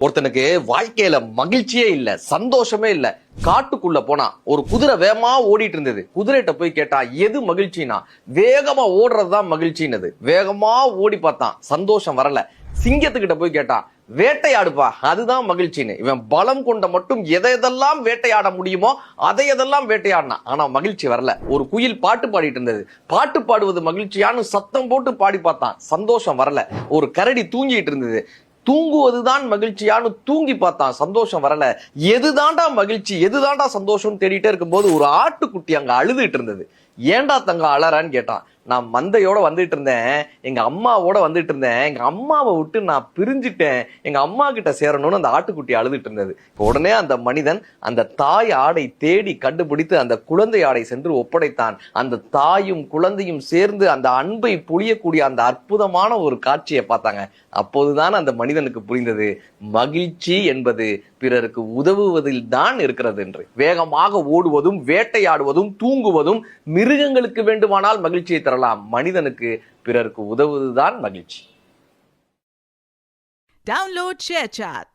ஒருத்தனுக்கு வாழ்க்கையில மகிழ்ச்சியே இல்ல, சந்தோஷமே இல்ல. காட்டுக்குள்ள போனா ஒரு குதிரை வேகமா ஓடிட்டு இருந்தது. குதிரைகிட்ட போய் கேட்டா எது மகிழ்ச்சினா, வேகமா ஓடுறதுதான் மகிழ்ச்சின்னது. வேகமா ஓடி பார்த்தான், சந்தோஷம் வரல. சிங்கத்துக்கிட்ட போய் கேட்டான், வேட்டையாடுப்பா அதுதான் மகிழ்ச்சின்னு. இவன் பலம் கொண்ட மட்டும் எதையெல்லாம் வேட்டையாட முடியுமோ அதையெல்லாம் வேட்டையாடினான். ஆனா மகிழ்ச்சி வரல. ஒரு குயில் பாட்டு பாடிட்டு இருந்தது. பாட்டு பாடுவது மகிழ்ச்சியான்னு சத்தம் போட்டு பாடி பார்த்தான், சந்தோஷம் வரல. ஒரு கரடி தூங்கிட்டு இருந்தது. தூங்குவதுதான் மகிழ்ச்சியான்னு தூங்கி பார்த்தான், சந்தோஷம் வரல. எதுதாண்டா மகிழ்ச்சி, எதுதாண்டா சந்தோஷம் தேடிட்டே இருக்கும்போது ஒரு ஆட்டுக்குட்டி அங்க அழுதுட்டு இருந்தது. ஏண்டா தங்க அலறான்னு கேட்டான். நான் மந்தையோட வந்துட்டு இருந்தேன், எங்க அம்மாவோட வந்துட்டு இருந்தேன், எங்க அம்மாவை விட்டு நான் பிரிஞ்சுட்டேன், எங்க அம்மா கிட்ட சேரணும்னு அந்த ஆட்டுக்குட்டி அழுதுட்டு இருந்தது. உடனே அந்த மனிதன் அந்த தாய் ஆடை தேடி கண்டுபிடித்து அந்த குழந்தை ஆடை சென்று ஒப்படைத்தான். அந்த தாயும் குழந்தையும் சேர்ந்து அந்த அன்பை பொழியக்கூடிய அந்த அற்புதமான ஒரு காட்சியை பார்த்தாங்க. அப்போதுதான் அந்த மனிதனுக்கு புரிந்தது, மகிழ்ச்சி என்பது பிறருக்கு உதவுவதில் தான் இருக்கிறது என்று. வேகமாக ஓடுவதும் வேட்டையாடுவதும் தூங்குவதும் மிருகங்களுக்கு வேண்டுமானால் மகிழ்ச்சியை தரலாம், மனிதனுக்கு பிறருக்கு உதவுவதுதான் மகிழ்ச்சி. Download ShareChat.